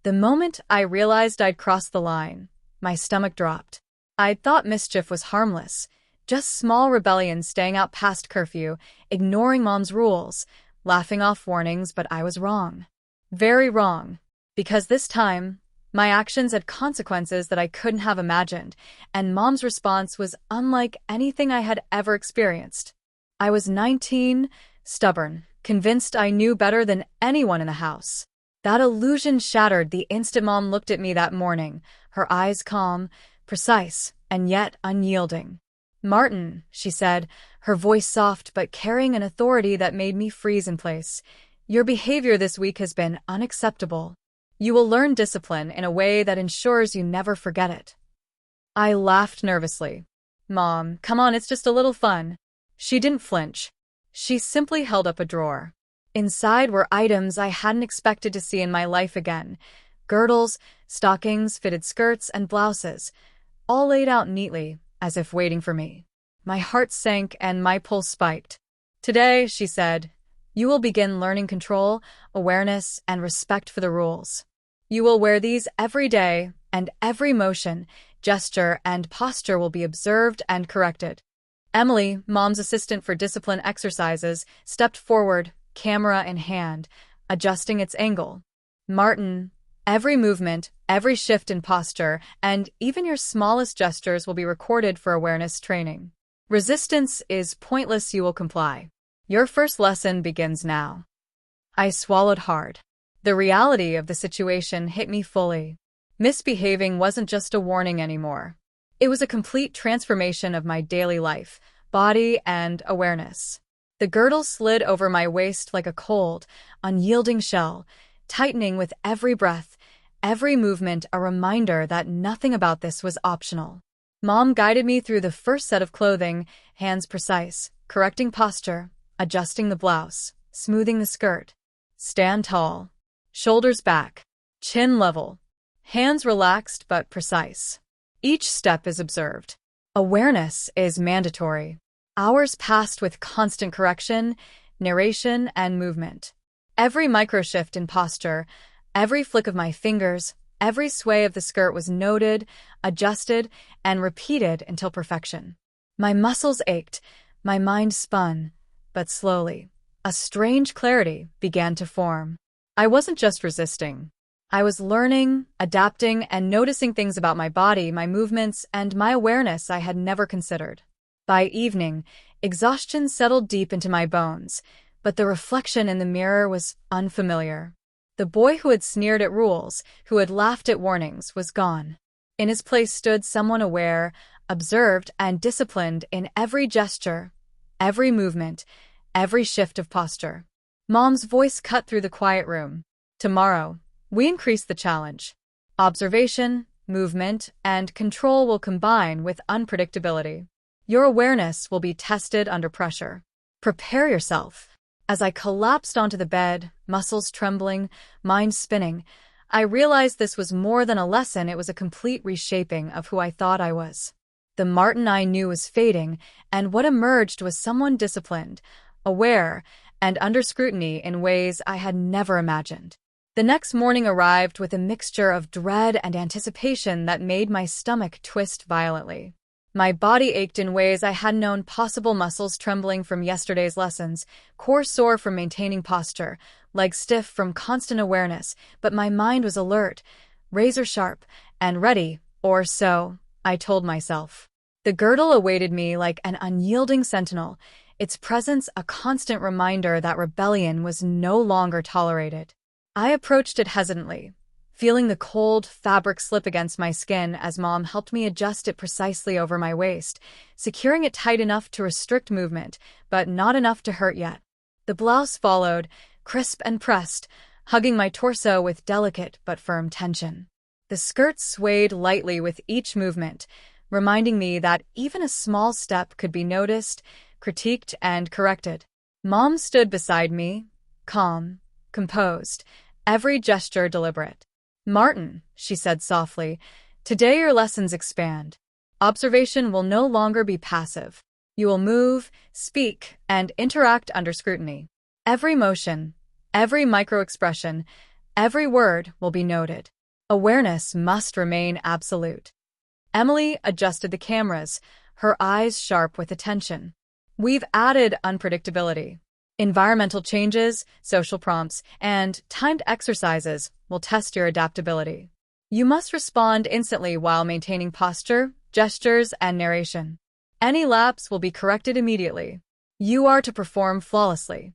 The moment I realized I'd crossed the line, my stomach dropped. I'd thought mischief was harmless, just small rebellions staying out past curfew, ignoring Mom's rules, laughing off warnings, but I was wrong. Very wrong. Because this time, my actions had consequences that I couldn't have imagined, and Mom's response was unlike anything I had ever experienced. I was 19, stubborn, convinced I knew better than anyone in the house. That illusion shattered the instant Mom looked at me that morning, her eyes calm, precise, and yet unyielding. "Martin," she said, her voice soft but carrying an authority that made me freeze in place. "Your behavior this week has been unacceptable. You will learn discipline in a way that ensures you never forget it." I laughed nervously. "Mom, come on, it's just a little fun." She didn't flinch. She simply held up a drawer. Inside were items I hadn't expected to see in my life again. Girdles, stockings, fitted skirts, and blouses, all laid out neatly, as if waiting for me. My heart sank and my pulse spiked. "Today," she said, "you will begin learning control, awareness, and respect for the rules. You will wear these every day, and every motion, gesture, and posture will be observed and corrected." Emily, Mom's assistant for discipline exercises, stepped forward, camera in hand, adjusting its angle. "Martin, every movement, every shift in posture, and even your smallest gestures will be recorded for awareness training. Resistance is pointless, you will comply. Your first lesson begins now." I swallowed hard. The reality of the situation hit me fully. Misbehaving wasn't just a warning anymore. It was a complete transformation of my daily life, body, and awareness. The girdle slid over my waist like a cold, unyielding shell, tightening with every breath, every movement a reminder that nothing about this was optional. Mom guided me through the first set of clothing, hands precise, correcting posture, adjusting the blouse, smoothing the skirt. Stand tall. Shoulders back. Chin level. Hands relaxed but precise. Each step is observed. Awareness is mandatory. Hours passed with constant correction, narration, and movement. Every microshift in posture, every flick of my fingers, every sway of the skirt was noted, adjusted, and repeated until perfection. My muscles ached, my mind spun, but slowly, a strange clarity began to form. I wasn't just resisting. I was learning, adapting, and noticing things about my body, my movements, and my awareness I had never considered. By evening, exhaustion settled deep into my bones, but the reflection in the mirror was unfamiliar. The boy who had sneered at rules, who had laughed at warnings, was gone. In his place stood someone aware, observed, and disciplined in every gesture, every movement, every shift of posture. Mom's voice cut through the quiet room. "Tomorrow, we increase the challenge. Observation, movement, and control will combine with unpredictability. Your awareness will be tested under pressure. Prepare yourself." As I collapsed onto the bed, muscles trembling, mind spinning, I realized this was more than a lesson, it was a complete reshaping of who I thought I was. The Martin I knew was fading, and what emerged was someone disciplined, aware, and under scrutiny in ways I had never imagined. The next morning arrived with a mixture of dread and anticipation that made my stomach twist violently. My body ached in ways I hadn't known possible, muscles trembling from yesterday's lessons, core sore from maintaining posture, legs stiff from constant awareness, but my mind was alert, razor sharp, and ready, or so I told myself. The girdle awaited me like an unyielding sentinel, its presence a constant reminder that rebellion was no longer tolerated. I approached it hesitantly, feeling the cold fabric slip against my skin as Mom helped me adjust it precisely over my waist, securing it tight enough to restrict movement, but not enough to hurt yet. The blouse followed, crisp and pressed, hugging my torso with delicate but firm tension. The skirt swayed lightly with each movement, reminding me that even a small step could be noticed, critiqued, and corrected. Mom stood beside me, calm, composed, every gesture deliberate. "Martin," she said softly, "today your lessons expand. Observation will no longer be passive. You will move, speak, and interact under scrutiny. Every motion, every micro-expression, every word will be noted. Awareness must remain absolute. Emily adjusted the cameras, her eyes sharp with attention. We've added unpredictability. Environmental changes, social prompts, and timed exercises will test your adaptability. You must respond instantly while maintaining posture, gestures, and narration. Any lapse will be corrected immediately. You are to perform flawlessly.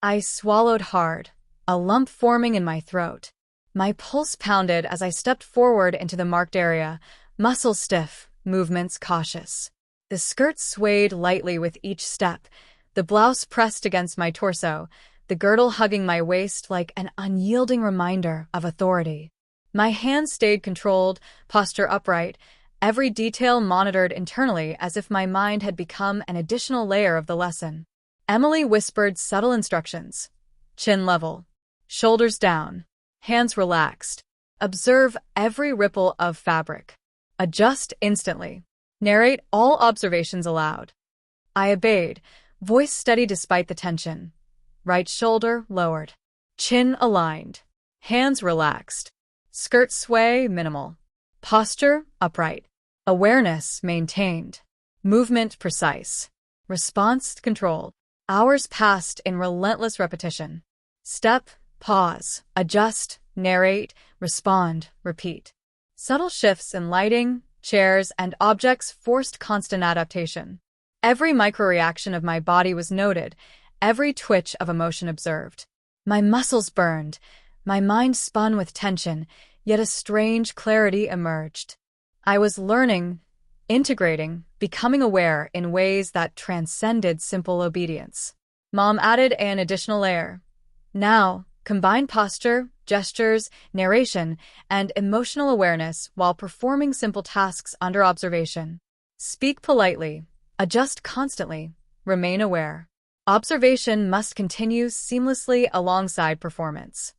I swallowed hard, a lump forming in my throat. My pulse pounded as I stepped forward into the marked area, muscles stiff, movements cautious. The skirt swayed lightly with each step, the blouse pressed against my torso, the girdle hugging my waist like an unyielding reminder of authority. My hands stayed controlled, posture upright, every detail monitored internally as if my mind had become an additional layer of the lesson. Emily whispered subtle instructions. Chin level. Shoulders down. Hands relaxed. Observe every ripple of fabric. Adjust instantly. Narrate all observations aloud. I obeyed, voice steady despite the tension. Right shoulder lowered. Chin aligned. Hands relaxed. Skirt sway minimal. Posture upright. Awareness maintained. Movement precise. Response controlled. Hours passed in relentless repetition. Step, pause, adjust, narrate, respond, repeat. Subtle shifts in lighting, chairs, and objects forced constant adaptation. Every microreaction of my body was noted, every twitch of emotion observed. My muscles burned, my mind spun with tension, yet a strange clarity emerged. I was learning, integrating, becoming aware in ways that transcended simple obedience. Mom added an additional layer. Now, combine posture, gestures, narration, and emotional awareness while performing simple tasks under observation. Speak politely, adjust constantly, remain aware. Observation must continue seamlessly alongside performance.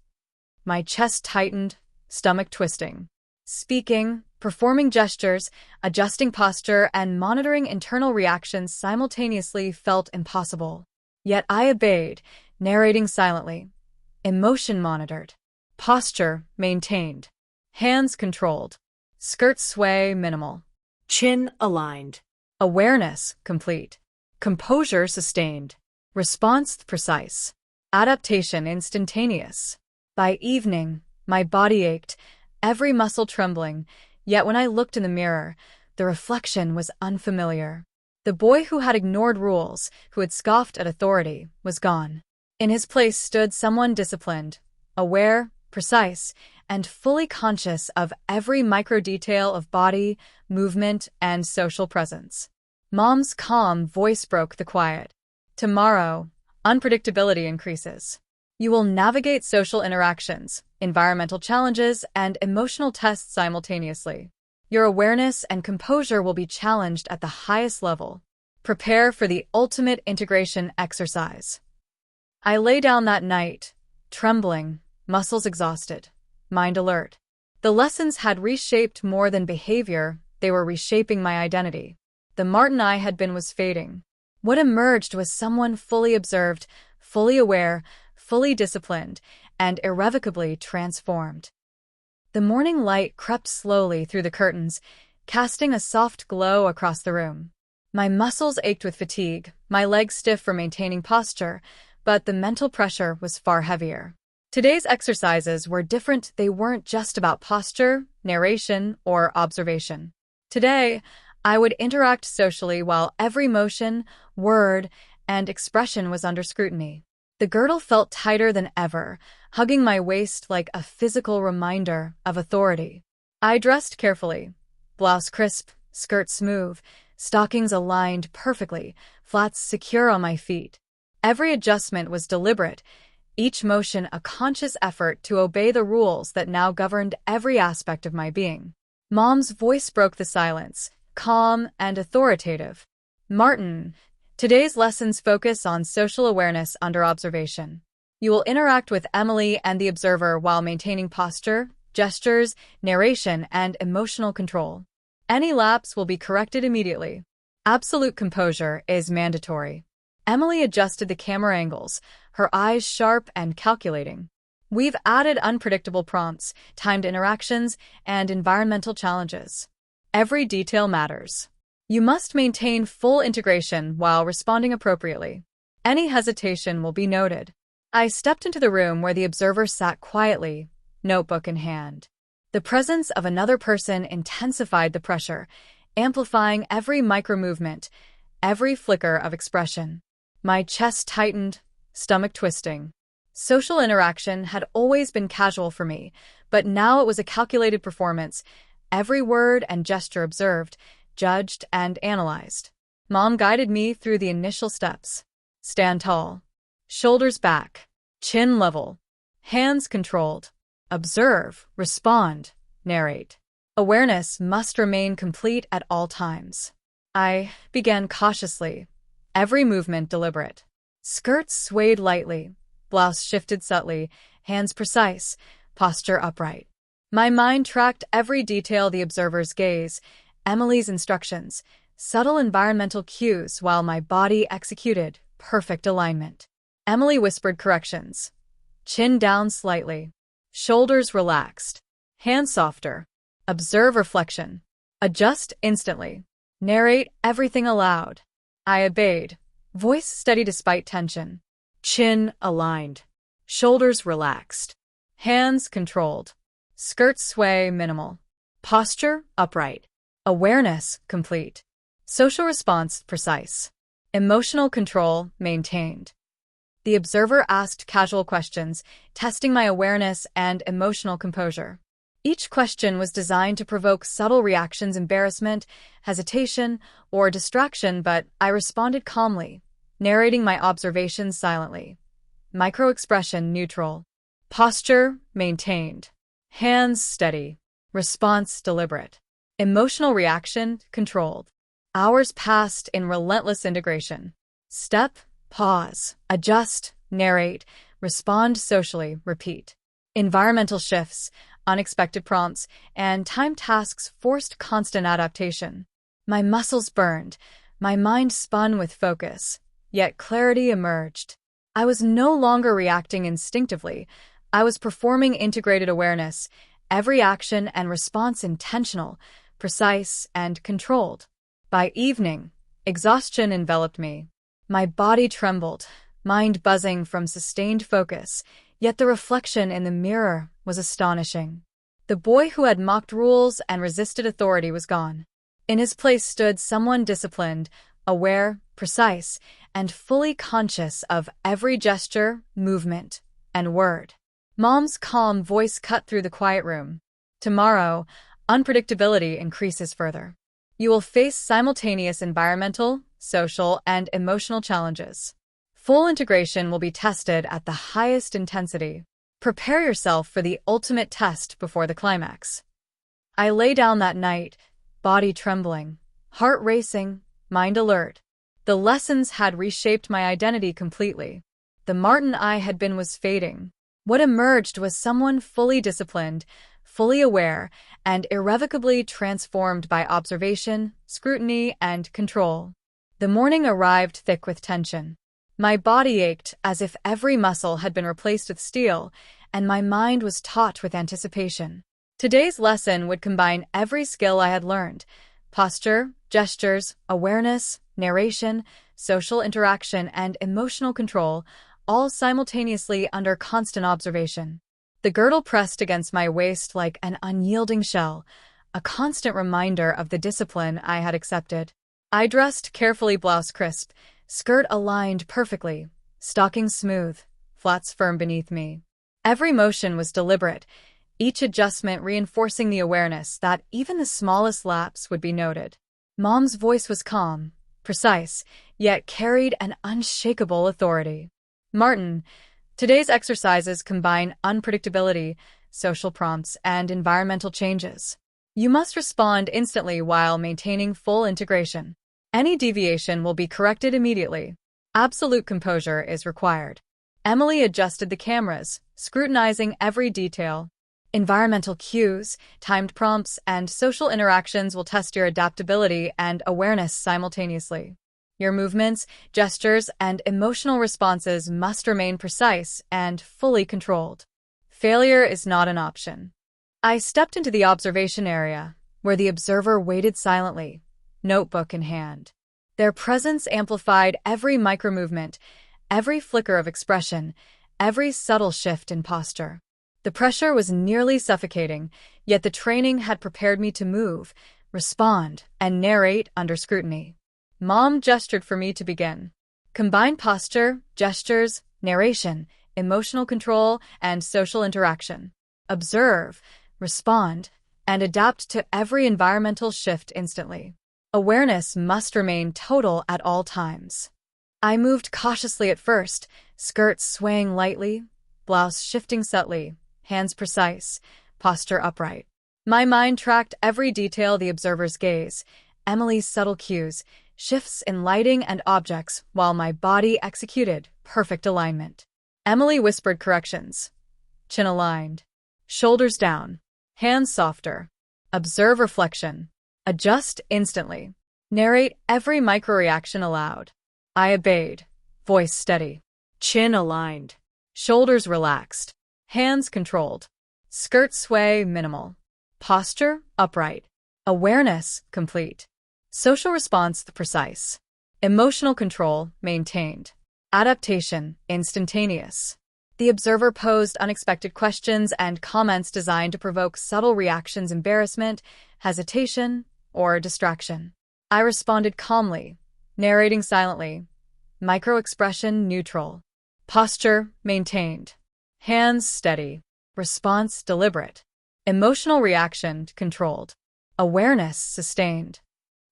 My chest tightened, stomach twisting. Speaking, performing gestures, adjusting posture, and monitoring internal reactions simultaneously felt impossible. Yet I obeyed, narrating silently. Emotion monitored. Posture maintained. Hands controlled. Skirt sway minimal. Chin aligned. Awareness complete. Composure sustained. Response precise. Adaptation instantaneous. By evening, my body ached, every muscle trembling, yet when I looked in the mirror, the reflection was unfamiliar. The boy who had ignored rules, who had scoffed at authority, was gone. In his place stood someone disciplined, aware, precise, and fully conscious of every micro-detail of body, movement, and social presence. Mom's calm voice broke the quiet. Tomorrow, unpredictability increases. You will navigate social interactions, environmental challenges, and emotional tests simultaneously. Your awareness and composure will be challenged at the highest level. Prepare for the ultimate integration exercise. I lay down that night, trembling, muscles exhausted, mind alert. The lessons had reshaped more than behavior, they were reshaping my identity. The Martin I had been was fading. What emerged was someone fully observed, fully aware, fully disciplined, and irrevocably transformed. The morning light crept slowly through the curtains, casting a soft glow across the room. My muscles ached with fatigue, my legs stiff for maintaining posture, but the mental pressure was far heavier. Today's exercises were different. They weren't just about posture, narration, or observation. Today, I would interact socially while every motion, word, and expression was under scrutiny. The girdle felt tighter than ever, hugging my waist like a physical reminder of authority. I dressed carefully. Blouse crisp, skirt smooth, stockings aligned perfectly, flats secure on my feet. Every adjustment was deliberate, each motion a conscious effort to obey the rules that now governed every aspect of my being. Mom's voice broke the silence, calm and authoritative. Martin, today's lessons focus on social awareness under observation. You will interact with Emily and the observer while maintaining posture, gestures, narration, and emotional control. Any lapse will be corrected immediately. Absolute composure is mandatory. Emily adjusted the camera angles, her eyes sharp and calculating. We've added unpredictable prompts, timed interactions, and environmental challenges. Every detail matters. You must maintain full integration while responding appropriately. Any hesitation will be noted. I stepped into the room where the observer sat quietly, notebook in hand. The presence of another person intensified the pressure, amplifying every micro-movement, every flicker of expression. My chest tightened, stomach twisting. Social interaction had always been casual for me, but now it was a calculated performance, every word and gesture observed, judged, and analyzed. Mom guided me through the initial steps. Stand tall. Shoulders back. Chin level. Hands controlled. Observe, respond, narrate. Awareness must remain complete at all times. I began cautiously, every movement deliberate. Skirts swayed lightly, blouse shifted subtly, hands precise, posture upright. My mind tracked every detail the observer's gaze, Emily's instructions, subtle environmental cues while my body executed perfect alignment. Emily whispered corrections. Chin down slightly. Shoulders relaxed. Hands softer. Observe reflection. Adjust instantly. Narrate everything aloud. I obeyed. Voice steady despite tension. Chin aligned. Shoulders relaxed. Hands controlled. Skirt sway minimal. Posture upright. Awareness complete. Social response precise. Emotional control maintained. The observer asked casual questions, testing my awareness and emotional composure. Each question was designed to provoke subtle reactions, embarrassment, hesitation, or distraction, but I responded calmly, narrating my observations silently. Micro-expression neutral. Posture maintained. Hands steady. Response deliberate. Emotional reaction controlled. Hours passed in relentless integration. Step, pause, adjust, narrate, respond socially, repeat. Environmental shifts, unexpected prompts, and timed tasks forced constant adaptation. My muscles burned, my mind spun with focus, yet clarity emerged. I was no longer reacting instinctively. I was performing integrated awareness, every action and response intentional, precise, and controlled. By evening, exhaustion enveloped me. My body trembled, mind buzzing from sustained focus, yet the reflection in the mirror was astonishing. The boy who had mocked rules and resisted authority was gone. In his place stood someone disciplined, aware, precise, and fully conscious of every gesture, movement, and word. Mom's calm voice cut through the quiet room. Tomorrow, unpredictability increases further. You will face simultaneous environmental, social, and emotional challenges. Full integration will be tested at the highest intensity. Prepare yourself for the ultimate test before the climax. I lay down that night, body trembling, heart racing, mind alert. The lessons had reshaped my identity completely. The Martin I had been was fading. What emerged was someone fully disciplined, fully aware, and irrevocably transformed by observation, scrutiny, and control. The morning arrived thick with tension. My body ached as if every muscle had been replaced with steel, and my mind was taut with anticipation. Today's lesson would combine every skill I had learned: posture, gestures, awareness, narration, social interaction, and emotional control, all simultaneously under constant observation. The girdle pressed against my waist like an unyielding shell, a constant reminder of the discipline I had accepted. I dressed carefully, blouse crisp, skirt aligned perfectly, stockings smooth, flats firm beneath me. Every motion was deliberate, each adjustment reinforcing the awareness that even the smallest lapse would be noted. Mom's voice was calm, precise, yet carried an unshakable authority. Martin, today's exercises combine unpredictability, social prompts, and environmental changes. You must respond instantly while maintaining full integration. Any deviation will be corrected immediately. Absolute composure is required. Emily adjusted the cameras, scrutinizing every detail. Environmental cues, timed prompts, and social interactions will test your adaptability and awareness simultaneously. Your movements, gestures, and emotional responses must remain precise and fully controlled. Failure is not an option. I stepped into the observation area, where the observer waited silently, notebook in hand. Their presence amplified every micro-movement, every flicker of expression, every subtle shift in posture. The pressure was nearly suffocating, yet the training had prepared me to move, respond, and narrate under scrutiny. Mom gestured for me to begin. Combine posture, gestures, narration, emotional control, and social interaction. Observe, respond, and adapt to every environmental shift instantly. Awareness must remain total at all times. I moved cautiously at first, skirts swaying lightly, blouse shifting subtly, hands precise, posture upright. My mind tracked every detail the observer's gaze, Emily's subtle cues, shifts in lighting and objects, while my body executed perfect alignment. Emily whispered corrections. Chin aligned. Shoulders down. Hands softer. Observe reflection. Adjust instantly. Narrate every micro-reaction aloud. I obeyed. Voice steady. Chin aligned. Shoulders relaxed. Hands controlled. Skirt sway minimal. Posture upright. Awareness complete. Social response precise. Emotional control maintained. Adaptation instantaneous. The observer posed unexpected questions and comments designed to provoke subtle reactions, embarrassment, hesitation, or distraction. I responded calmly, narrating silently. Micro-expression neutral. Posture maintained. Hands steady. Response deliberate. Emotional reaction controlled. Awareness sustained.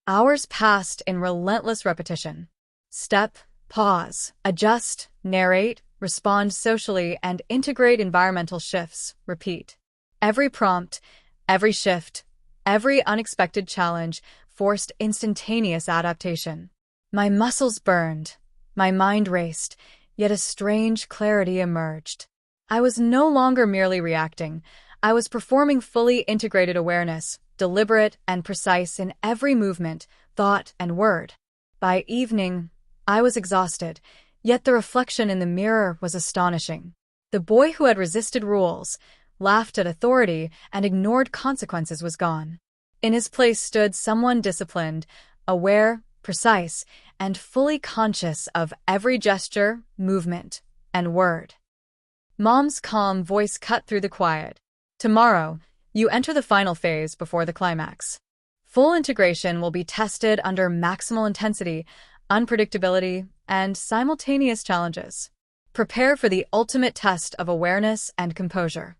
Hours passed in relentless repetition. Step, pause, adjust, narrate, respond socially, and integrate environmental shifts. Repeat. Every prompt, every shift, every unexpected challenge forced instantaneous adaptation. My muscles burned. My mind raced, yet a strange clarity emerged. I was no longer merely reacting. I was performing fully integrated awareness, deliberate and precise in every movement, thought, and word. By evening, I was exhausted, yet the reflection in the mirror was astonishing. The boy who had resisted rules, laughed at authority, and ignored consequences was gone. In his place stood someone disciplined, aware, precise, and fully conscious of every gesture, movement, and word. Mom's calm voice cut through the quiet. Tomorrow, you enter the final phase before the climax. Full integration will be tested under maximal intensity, unpredictability, and simultaneous challenges. Prepare for the ultimate test of awareness and composure.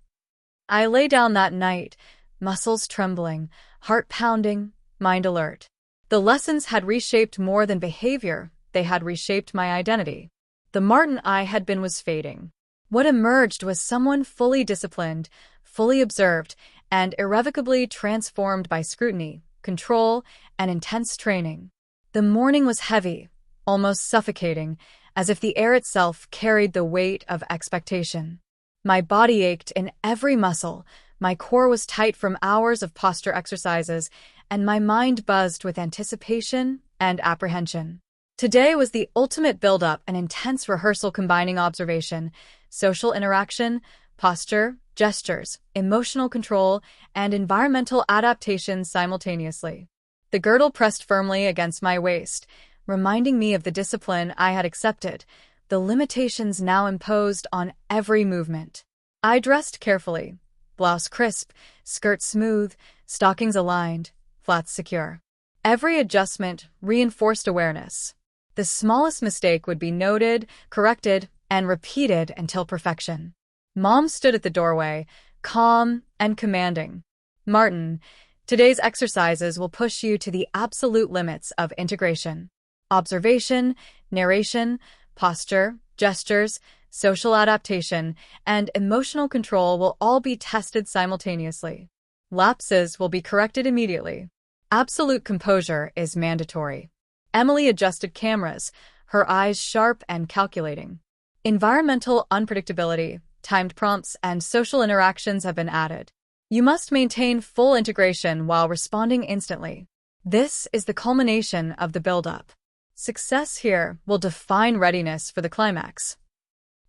I lay down that night, muscles trembling, heart pounding, mind alert. The lessons had reshaped more than behavior, they had reshaped my identity. The Martin I had been was fading. What emerged was someone fully disciplined, fully observed, and irrevocably transformed by scrutiny, control, and intense training. The morning was heavy, almost suffocating, as if the air itself carried the weight of expectation. My body ached in every muscle, my core was tight from hours of posture exercises, and my mind buzzed with anticipation and apprehension. Today was the ultimate build-up, an intense rehearsal combining observation, social interaction, posture, gestures, emotional control, and environmental adaptation simultaneously. The girdle pressed firmly against my waist, reminding me of the discipline I had accepted, the limitations now imposed on every movement. I dressed carefully, blouse crisp, skirt smooth, stockings aligned, flats secure. Every adjustment reinforced awareness. The smallest mistake would be noted, corrected, and repeated until perfection. Mom stood at the doorway, calm and commanding. Martin, today's exercises will push you to the absolute limits of integration. Observation, narration, posture, gestures, social adaptation, and emotional control will all be tested simultaneously. Lapses will be corrected immediately. Absolute composure is mandatory. Emily adjusted cameras, her eyes sharp and calculating. Environmental unpredictability, timed prompts, and social interactions have been added. You must maintain full integration while responding instantly. This is the culmination of the build-up. Success here will define readiness for the climax.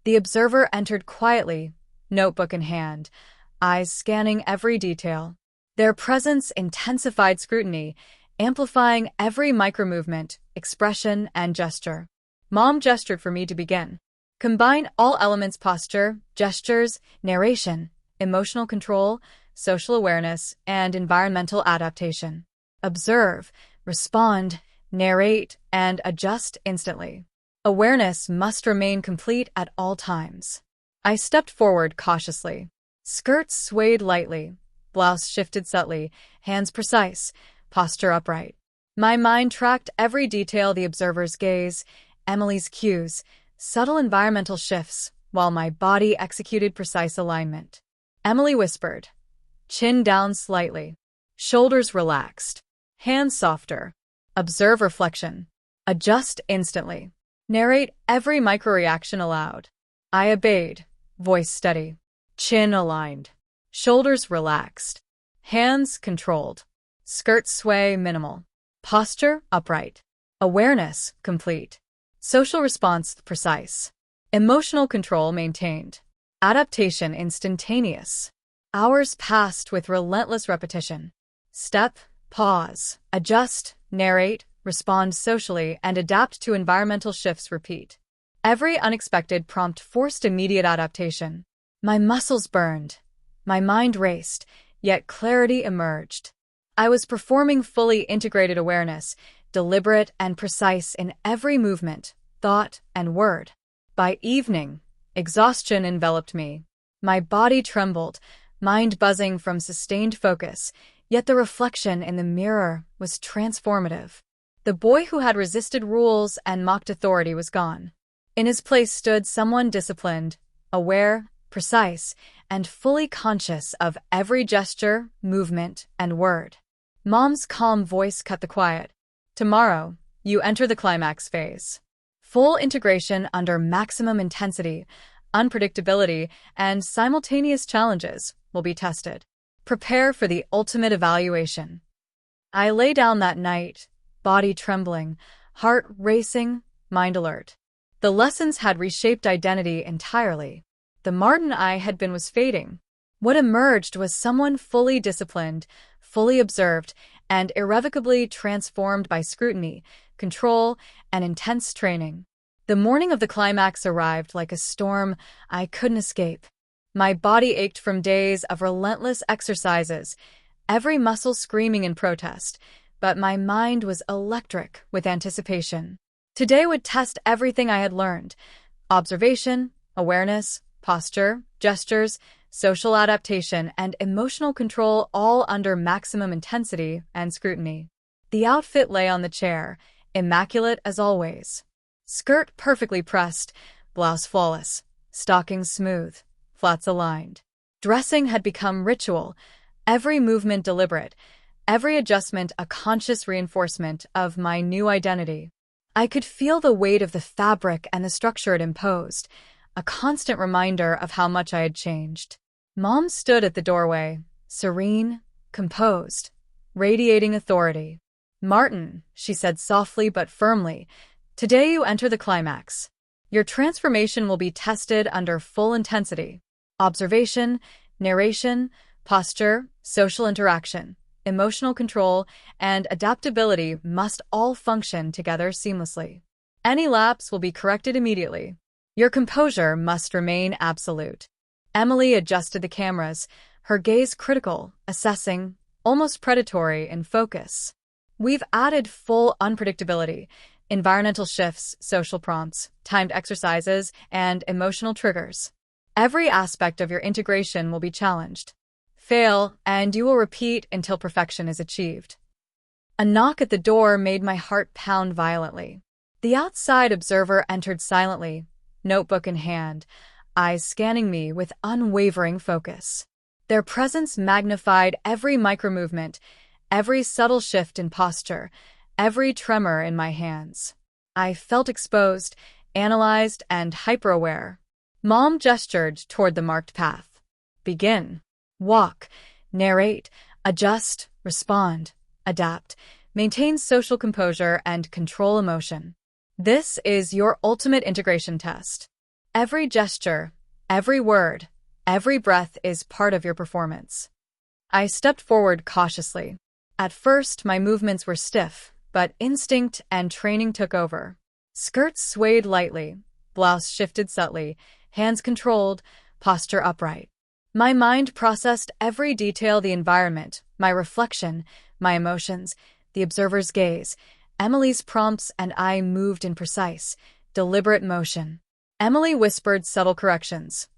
The observer entered quietly, notebook in hand, eyes scanning every detail. Their presence intensified scrutiny, amplifying every micromovement, expression, and gesture. Mom gestured for me to begin. Combine all elements: posture, gestures, narration, emotional control, social awareness, and environmental adaptation. Observe, respond, narrate, and adjust instantly. Awareness must remain complete at all times. I stepped forward cautiously. Skirts swayed lightly, blouse shifted subtly, hands precise, posture upright. My mind tracked every detail: the observer's gaze, Emily's cues, subtle environmental shifts, while my body executed precise alignment. Emily whispered, chin down slightly, shoulders relaxed, hands softer. Observe reflection. Adjust instantly. Narrate every microreaction aloud. I obeyed, voice steady, chin aligned, shoulders relaxed, hands controlled, skirt sway minimal, posture upright, awareness complete, social response precise, emotional control maintained, adaptation instantaneous. Hours passed with relentless repetition. Step, pause, adjust, narrate, respond socially, and adapt to environmental shifts. Repeat. Every unexpected prompt forced immediate adaptation. My muscles burned. My mind raced, yet clarity emerged. I was performing fully integrated awareness, deliberate and precise in every movement, thought, and word. By evening, exhaustion enveloped me. My body trembled, mind buzzing from sustained focus, yet the reflection in the mirror was transformative. The boy who had resisted rules and mocked authority was gone. In his place stood someone disciplined, aware, precise, and fully conscious of every gesture, movement, and word. Mom's calm voice cut the quiet. Tomorrow, you enter the climax phase. Full integration under maximum intensity, unpredictability, and simultaneous challenges will be tested. Prepare for the ultimate evaluation. I lay down that night, body trembling, heart racing, mind alert. The lessons had reshaped identity entirely. The Martin I had been was fading. What emerged was someone fully disciplined, fully observed, and irrevocably transformed by scrutiny, control, and intense training. The morning of the climax arrived like a storm I couldn't escape. My body ached from days of relentless exercises, every muscle screaming in protest, but my mind was electric with anticipation. Today would test everything I had learned: observation, awareness, posture, gestures, social adaptation, and emotional control, all under maximum intensity and scrutiny. The outfit lay on the chair, immaculate as always. Skirt perfectly pressed, blouse flawless, stockings smooth, flats aligned. Dressing had become ritual, every movement deliberate, every adjustment a conscious reinforcement of my new identity. I could feel the weight of the fabric and the structure it imposed, a constant reminder of how much I had changed. Mom stood at the doorway, serene, composed, radiating authority. Martin, she said softly but firmly, today you enter the climax. Your transformation will be tested under full intensity. Observation, narration, posture, social interaction, emotional control, and adaptability must all function together seamlessly. Any lapse will be corrected immediately. Your composure must remain absolute. Emily adjusted the cameras, her gaze critical, assessing, almost predatory in focus. We've added full unpredictability, environmental shifts, social prompts, timed exercises, and emotional triggers. Every aspect of your integration will be challenged. Fail, and you will repeat until perfection is achieved. A knock at the door made my heart pound violently. The outside observer entered silently, notebook in hand, eyes scanning me with unwavering focus. Their presence magnified every micromovement, every subtle shift in posture, every tremor in my hands. I felt exposed, analyzed, and hyper-aware. Mom gestured toward the marked path. Begin. Walk. Narrate. Adjust. Respond. Adapt. Maintain social composure and control emotion. This is your ultimate integration test. Every gesture, every word, Every breath is part of your performance. I stepped forward cautiously. At first, my movements were stiff, but instinct and training took over. Skirts swayed lightly, blouse shifted subtly, hands controlled, posture upright. My mind processed every detail: the environment, my reflection, my emotions, the observer's gaze. Emily's prompts, and I moved in precise, deliberate motion. Emily whispered subtle corrections.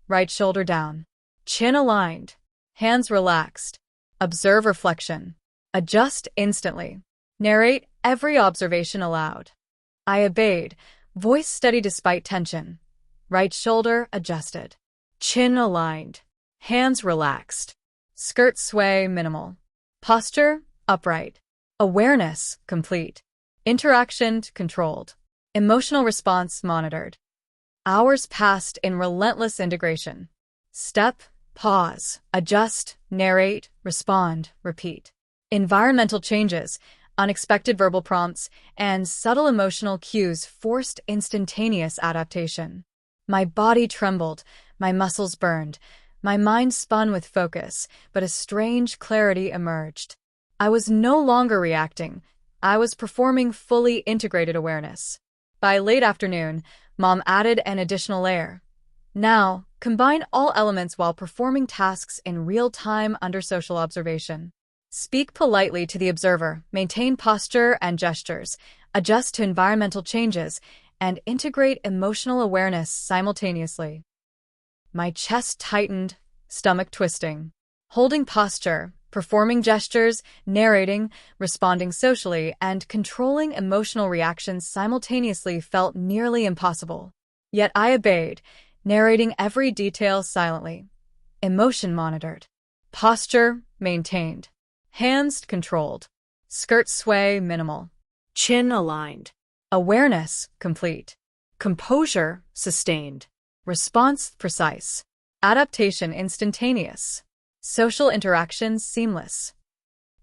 Right shoulder down. Chin aligned. Hands relaxed. Observe reflection. Adjust instantly. Narrate every observation aloud. I obeyed, voice steady despite tension. Right shoulder adjusted. Chin aligned. Hands relaxed. Skirt sway minimal. Posture upright. Awareness complete. Interaction controlled. Emotional response monitored. Hours passed in relentless integration. Step, pause, adjust, narrate, respond, repeat. Environmental changes, unexpected verbal prompts, and subtle emotional cues forced instantaneous adaptation. My body trembled, my muscles burned, my mind spun with focus, but a strange clarity emerged. I was no longer reacting. I was performing fully integrated awareness. By late afternoon, Mom added an additional layer. Now, combine all elements while performing tasks in real time under social observation. Speak politely to the observer, maintain posture and gestures, adjust to environmental changes, and integrate emotional awareness simultaneously. My chest tightened, stomach twisting. Holding posture, performing gestures, narrating, responding socially, and controlling emotional reactions simultaneously felt nearly impossible. Yet I obeyed, narrating every detail silently. Emotion monitored. Posture maintained. Hands controlled. Skirt sway minimal. Chin aligned. Awareness complete. Composure sustained. Response precise. Adaptation instantaneous. Social interactions seamless.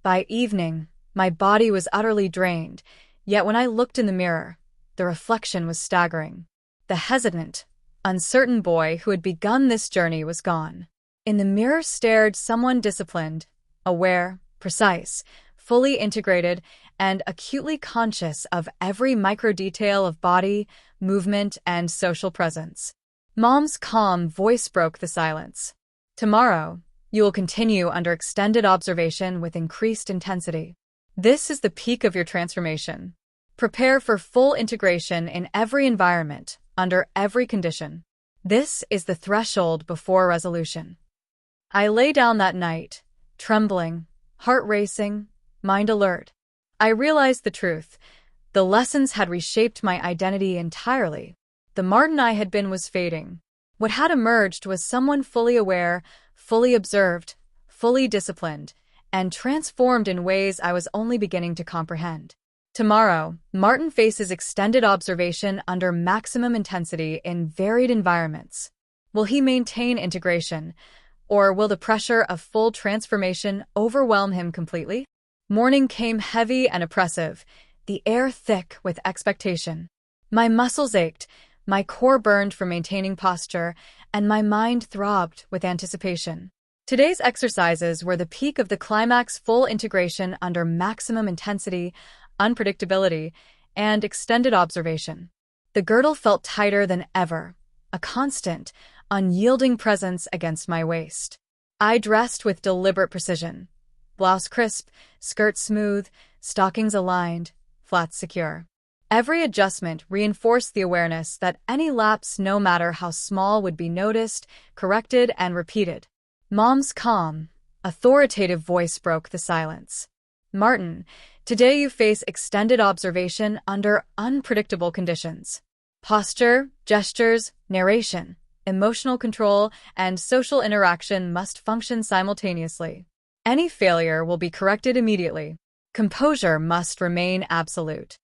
By evening, my body was utterly drained, yet when I looked in the mirror, the reflection was staggering. The hesitant, uncertain boy who had begun this journey was gone. In the mirror stared someone disciplined, aware, precise, fully integrated, and acutely conscious of every micro-detail of body, movement, and social presence. Mom's calm voice broke the silence. Tomorrow, you will continue under extended observation with increased intensity. This is the peak of your transformation. Prepare for full integration in every environment, under every condition. This is the threshold before resolution. I lay down that night, trembling, heart racing, mind alert. I realized the truth. The lessons had reshaped my identity entirely. The Martin I had been was fading. What had emerged was someone fully aware, fully observed, fully disciplined, and transformed in ways I was only beginning to comprehend. Tomorrow, Martin faces extended observation under maximum intensity in varied environments. Will he maintain integration, or will the pressure of full transformation overwhelm him completely? Morning came heavy and oppressive, the air thick with expectation. My muscles ached, my core burned from maintaining posture, and my mind throbbed with anticipation. Today's exercises were the peak of the climax: full integration under maximum intensity, unpredictability, and extended observation. The girdle felt tighter than ever, a constant, unyielding presence against my waist. I dressed with deliberate precision. Blouse crisp, skirt smooth, stockings aligned, flats secure. Every adjustment reinforced the awareness that any lapse, no matter how small, would be noticed, corrected, and repeated. Mom's calm, authoritative voice broke the silence. Martin, today you face extended observation under unpredictable conditions. Posture, gestures, narration, emotional control, and social interaction must function simultaneously. Any failure will be corrected immediately. Composure must remain absolute.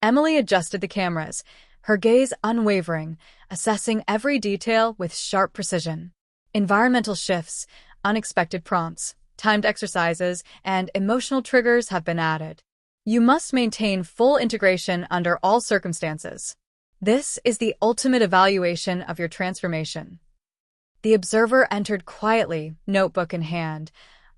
Emily adjusted the cameras, her gaze unwavering, assessing every detail with sharp precision. Environmental shifts, unexpected prompts, timed exercises, and emotional triggers have been added. You must maintain full integration under all circumstances. This is the ultimate evaluation of your transformation. The observer entered quietly, notebook in hand,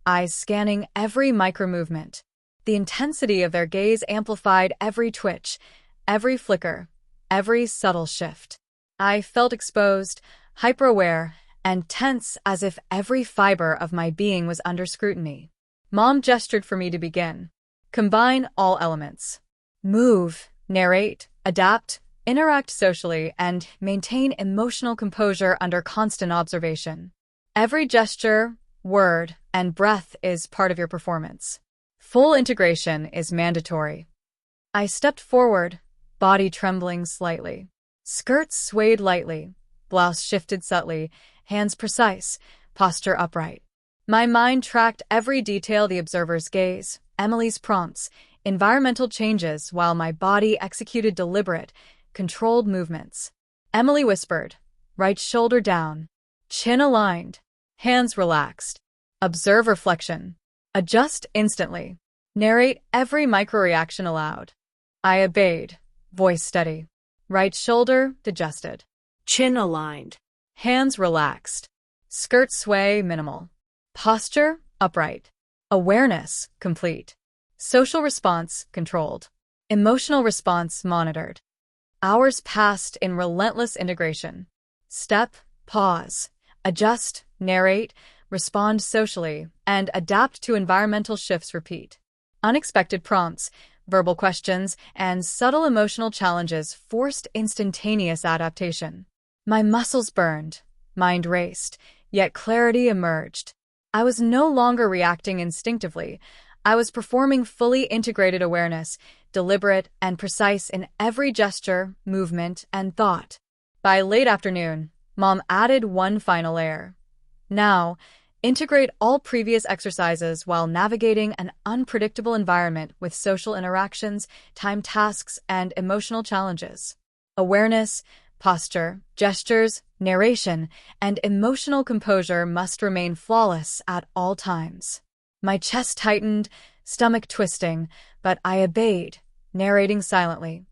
eyes scanning every micro-movement. The intensity of their gaze amplified every twitch, every flicker, every subtle shift. I felt exposed, hyper-aware, and tense as if every fiber of my being was under scrutiny. Mom gestured for me to begin. Combine all elements. Move, narrate, adapt, interact socially, and maintain emotional composure under constant observation. Every gesture, word, and breath is part of your performance. Full integration is mandatory. I stepped forward, body trembling slightly. Skirts swayed lightly, blouse shifted subtly, hands precise, posture upright. My mind tracked every detail: the observer's gaze, Emily's prompts, environmental changes, while my body executed deliberate, controlled movements. Emily whispered, right shoulder down, chin aligned, hands relaxed. Observe reflection. Adjust instantly. Narrate every micro-reaction aloud. I obeyed, voice steady. Right shoulder adjusted. Chin aligned. Hands relaxed. Skirt sway minimal. Posture upright. Awareness complete. Social response controlled. Emotional response monitored. Hours passed in relentless integration. Step, pause, adjust, narrate, respond socially, and adapt to environmental shifts. Repeat. Unexpected prompts, verbal questions, and subtle emotional challenges forced instantaneous adaptation. My muscles burned, mind raced, yet clarity emerged. I was no longer reacting instinctively. I was performing fully integrated awareness, deliberate and precise in every gesture, movement, and thought. By late afternoon, Mom added one final layer. Now, integrate all previous exercises while navigating an unpredictable environment with social interactions, timed tasks, and emotional challenges. Awareness, posture, gestures, narration, and emotional composure must remain flawless at all times. My chest tightened, stomach twisting, but I obeyed, narrating silently.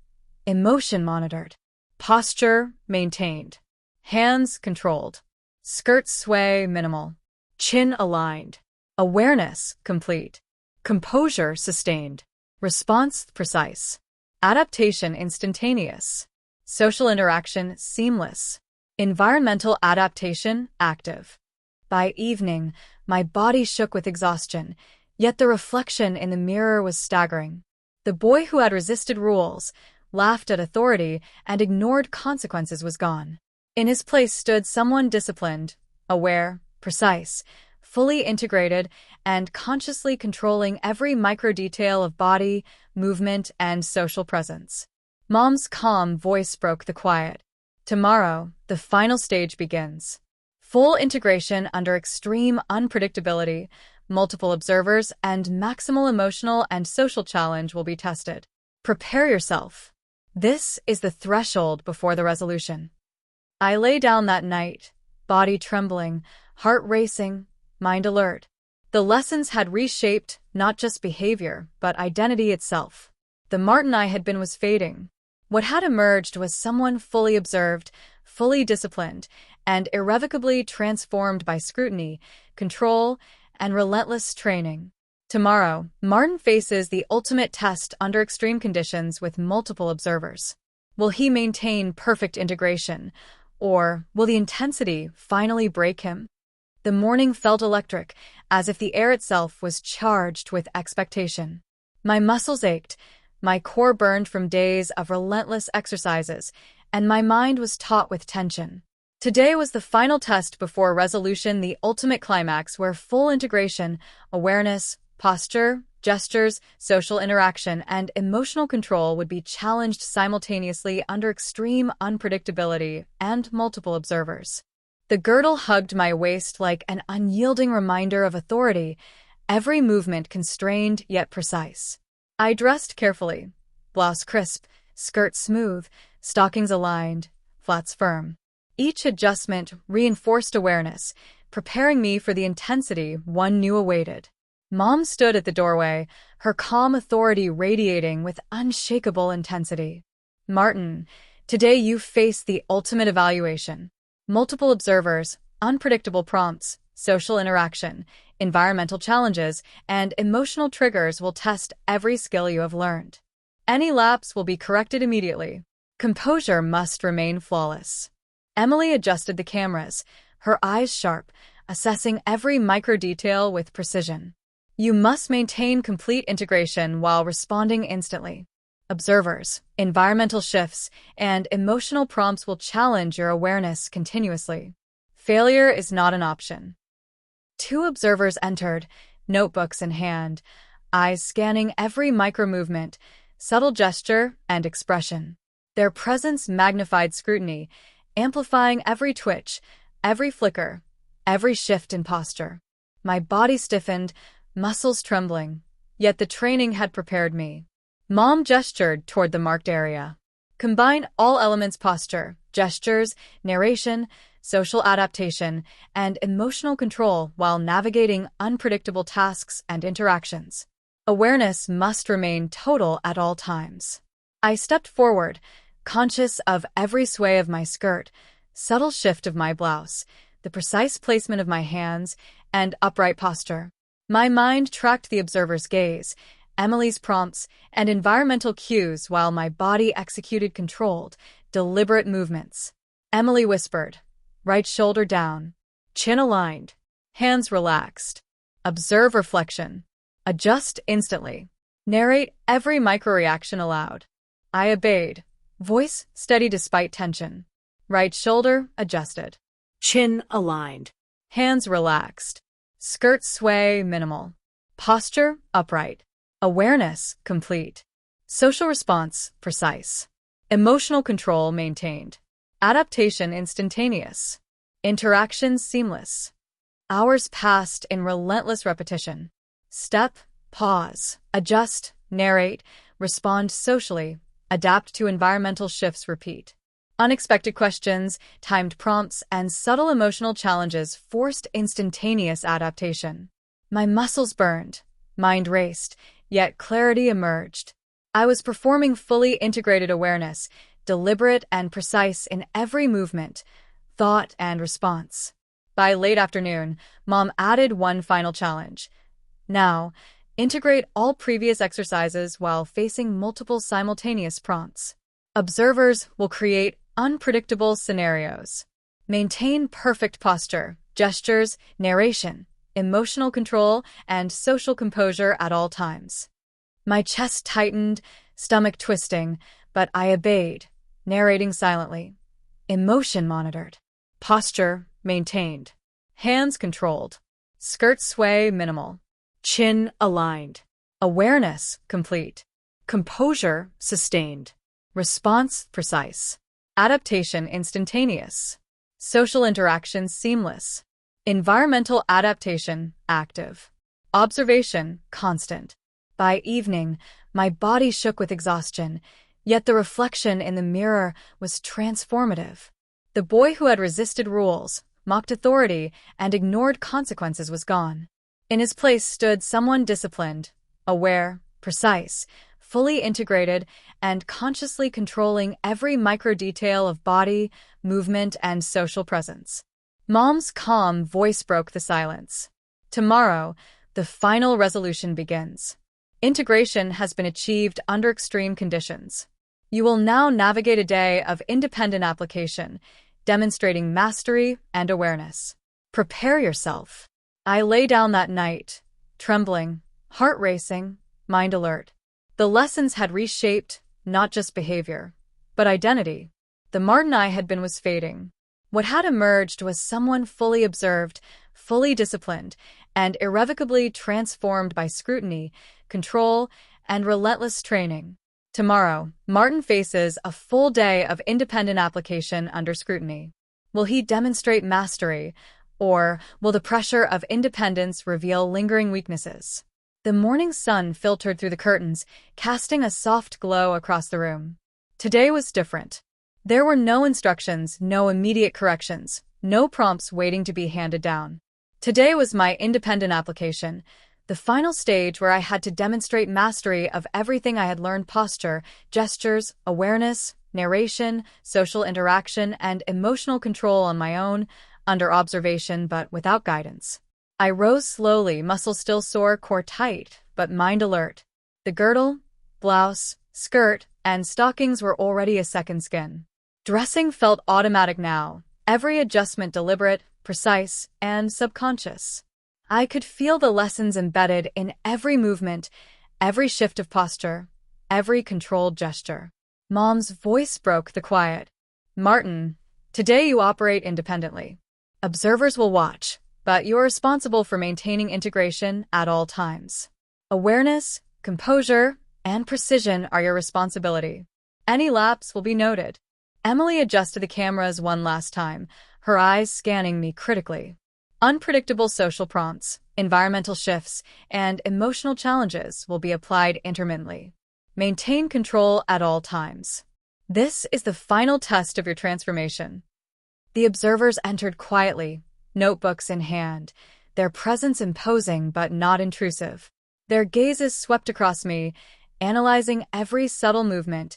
Emotion monitored. Posture maintained. Hands controlled. Skirt sway minimal. Chin aligned. Awareness complete. Composure sustained. Response precise. Adaptation instantaneous. Social interaction seamless. Environmental adaptation active. By evening, my body shook with exhaustion, yet the reflection in the mirror was staggering. The boy who had resisted rules, laughed at authority, and ignored consequences was gone. In his place stood someone disciplined, aware, precise, fully integrated, and consciously controlling every micro-detail of body, movement, and social presence. Mom's calm voice broke the quiet. Tomorrow, the final stage begins. Full integration under extreme unpredictability, multiple observers, and maximal emotional and social challenge will be tested. Prepare yourself. This is the threshold before the resolution. I lay down that night, body trembling, heart racing, mind alert. The lessons had reshaped not just behavior, but identity itself. The Martin I had been was fading. What had emerged was someone fully observed, fully disciplined, and irrevocably transformed by scrutiny, control, and relentless training. Tomorrow, Martin faces the ultimate test under extreme conditions with multiple observers. Will he maintain perfect integration, or will the intensity finally break him? The morning felt electric, as if the air itself was charged with expectation. My muscles ached, my core burned from days of relentless exercises, and my mind was taut with tension. Today was the final test before resolution, the ultimate climax where full integration, awareness, posture, gestures, social interaction, and emotional control would be challenged simultaneously under extreme unpredictability and multiple observers. The girdle hugged my waist like an unyielding reminder of authority, every movement constrained yet precise. I dressed carefully, blouse crisp, skirt smooth, stockings aligned, flats firm. Each adjustment reinforced awareness, preparing me for the intensity one knew awaited. Mom stood at the doorway, her calm authority radiating with unshakable intensity. Martin, today you face the ultimate evaluation. Multiple observers, unpredictable prompts, social interaction, environmental challenges, and emotional triggers will test every skill you have learned. Any lapse will be corrected immediately. Composure must remain flawless. Emily adjusted the cameras, her eyes sharp, assessing every micro-detail with precision. You must maintain complete integration while responding instantly. Observers, environmental shifts, and emotional prompts will challenge your awareness continuously. Failure is not an option. 2 observers entered, notebooks in hand, eyes scanning every micro-movement, subtle gesture, and expression. Their presence magnified scrutiny, amplifying every twitch, every flicker, every shift in posture. My body stiffened, muscles trembling, yet the training had prepared me. Mom gestured toward the marked area. Combine all elements: posture, gestures, narration, social adaptation, and emotional control while navigating unpredictable tasks and interactions. Awareness must remain total at all times. I stepped forward, conscious of every sway of my skirt, subtle shift of my blouse, the precise placement of my hands, and upright posture. My mind tracked the observer's gaze, Emily's prompts, and environmental cues while my body executed controlled, deliberate movements. Emily whispered, right shoulder down, chin aligned, hands relaxed. Observe reflection. Adjust instantly. Narrate every micro-reaction aloud. I obeyed. Voice steady despite tension. Right shoulder adjusted. Chin aligned. Hands relaxed. Skirt sway minimal. Posture upright. Awareness complete. Social response precise. Emotional control maintained. Adaptation instantaneous. Interaction seamless. Hours passed in relentless repetition. Step, pause, adjust, narrate, respond socially, adapt to environmental shifts, repeat. Unexpected questions, timed prompts, and subtle emotional challenges forced instantaneous adaptation. My muscles burned, mind raced, yet clarity emerged. I was performing fully integrated awareness, deliberate and precise in every movement, thought, and response. By late afternoon, Mom added one final challenge. Now, integrate all previous exercises while facing multiple simultaneous prompts. Observers will create unpredictable scenarios. Maintain perfect posture, gestures, narration, emotional control, and social composure at all times. My chest tightened, stomach twisting, but I obeyed, narrating silently. Emotion monitored. Posture maintained. Hands controlled. Skirt sway minimal. Chin aligned. Awareness complete. Composure sustained. Response precise. Adaptation instantaneous. Social interaction seamless. Environmental adaptation active. Observation constant. By evening, my body shook with exhaustion, yet the reflection in the mirror was transformative. The boy who had resisted rules, mocked authority, and ignored consequences was gone. In his place stood someone disciplined, aware, precise, fully integrated, and consciously controlling every micro-detail of body, movement, and social presence. Mom's calm voice broke the silence. Tomorrow, the final resolution begins. Integration has been achieved under extreme conditions. You will now navigate a day of independent application, demonstrating mastery and awareness. Prepare yourself. I lay down that night, trembling, heart racing, mind alert. The lessons had reshaped not just behavior, but identity. The Martin I had been was fading. What had emerged was someone fully observed, fully disciplined, and irrevocably transformed by scrutiny, control, and relentless training. Tomorrow, Martin faces a full day of independent application under scrutiny. Will he demonstrate mastery, or will the pressure of independence reveal lingering weaknesses? The morning sun filtered through the curtains, casting a soft glow across the room. Today was different. There were no instructions, no immediate corrections, no prompts waiting to be handed down. Today was my independent application, the final stage where I had to demonstrate mastery of everything I had learned: posture, gestures, awareness, narration, social interaction, and emotional control on my own, under observation but without guidance. I rose slowly, muscles still sore, core tight, but mind alert. The girdle, blouse, skirt, and stockings were already a second skin. Dressing felt automatic now, every adjustment deliberate, precise, and subconscious. I could feel the lessons embedded in every movement, every shift of posture, every controlled gesture. Mom's voice broke the quiet. "Martin, today you operate independently. Observers will watch, but you're responsible for maintaining integration at all times. Awareness, composure, and precision are your responsibility. Any lapse will be noted." Emily adjusted the cameras one last time, her eyes scanning me critically. Unpredictable social prompts, environmental shifts, and emotional challenges will be applied intermittently. Maintain control at all times. This is the final test of your transformation. The observers entered quietly, notebooks in hand, their presence imposing but not intrusive. Their gazes swept across me, analyzing every subtle movement,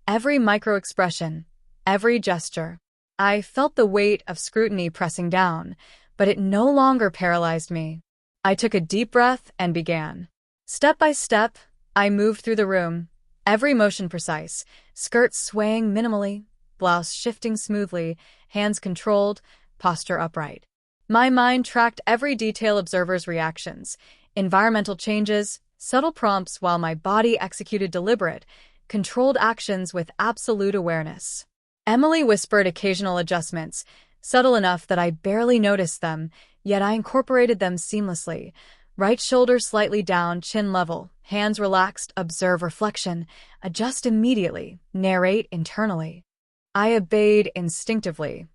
every micro-expression, every gesture. I felt the weight of scrutiny pressing down, but it no longer paralyzed me. I took a deep breath and began. Step by step, I moved through the room, every motion precise, skirt swaying minimally, blouse shifting smoothly, hands controlled, posture upright. My mind tracked every detail, observers' reactions, environmental changes, subtle prompts, while my body executed deliberate, controlled actions with absolute awareness. Emily whispered occasional adjustments, subtle enough that I barely noticed them, yet I incorporated them seamlessly. Right shoulder slightly down, chin level, hands relaxed, observe reflection, adjust immediately, narrate internally. I obeyed instinctively.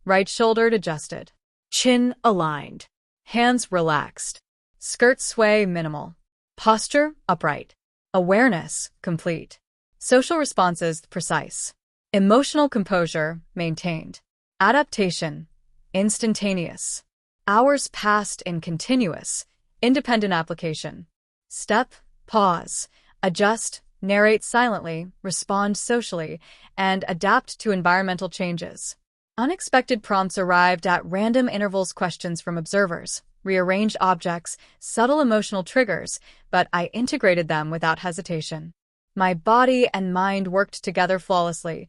Right shoulder adjusted. Chin aligned. Hands relaxed. Skirt sway minimal. Posture upright. Awareness complete. Social responses precise. Emotional composure maintained. Adaptation instantaneous. Hours passed in continuous, independent application. Step, pause, adjust, narrate silently, respond socially, and adapt to environmental changes. Unexpected prompts arrived at random intervals, questions from observers, rearranged objects, subtle emotional triggers, but I integrated them without hesitation. My body and mind worked together flawlessly,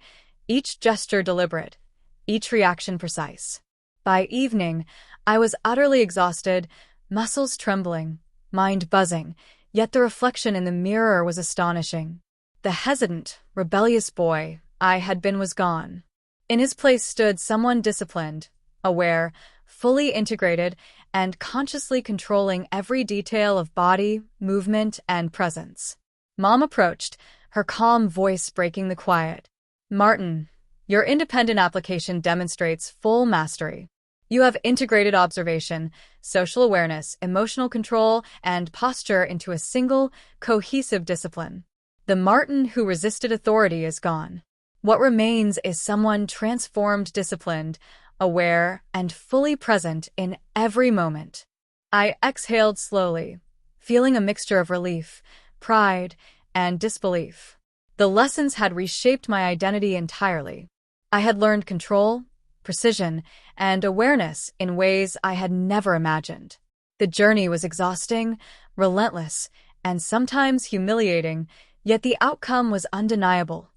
each gesture deliberate, each reaction precise. By evening, I was utterly exhausted, muscles trembling, mind buzzing, yet the reflection in the mirror was astonishing. The hesitant, rebellious boy I had been was gone. In his place stood someone disciplined, aware, fully integrated, and consciously controlling every detail of body, movement, and presence. Mom approached, her calm voice breaking the quiet. "Martin, your independent application demonstrates full mastery. You have integrated observation, social awareness, emotional control, and posture into a single, cohesive discipline. The Martin who resisted authority is gone. What remains is someone transformed, disciplined, aware, and fully present in every moment." I exhaled slowly, feeling a mixture of relief, pride, and disbelief. The lessons had reshaped my identity entirely. I had learned control, precision, and awareness in ways I had never imagined. The journey was exhausting, relentless, and sometimes humiliating, yet the outcome was undeniable.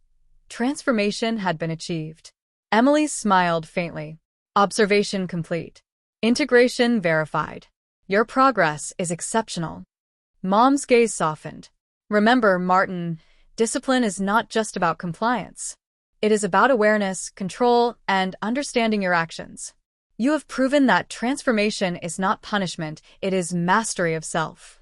Transformation had been achieved. Emily smiled faintly. Observation complete. Integration verified. Your progress is exceptional. Mom's gaze softened. Remember, Martin, discipline is not just about compliance. It is about awareness, control, and understanding your actions. You have proven that transformation is not punishment, it is mastery of self.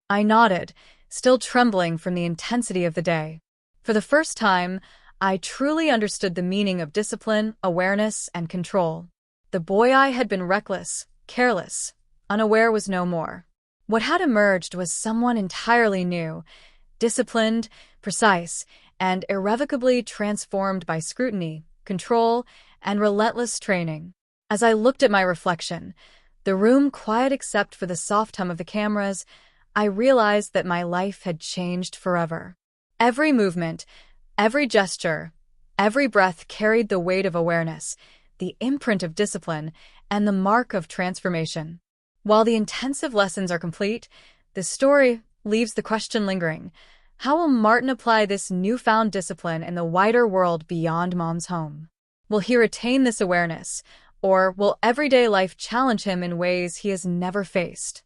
I nodded, still trembling from the intensity of the day. For the first time, I truly understood the meaning of discipline, awareness, and control. The boy I had been reckless, careless, unaware was no more. What had emerged was someone entirely new, disciplined, precise, and irrevocably transformed by scrutiny, control, and relentless training. As I looked at my reflection, the room quiet except for the soft hum of the cameras, I realized that my life had changed forever. Every movement, every gesture, every breath carried the weight of awareness, the imprint of discipline, and the mark of transformation. While the intensive lessons are complete, the story leaves the question lingering. How will Martin apply this newfound discipline in the wider world beyond Mom's home? Will he retain this awareness, or will everyday life challenge him in ways he has never faced?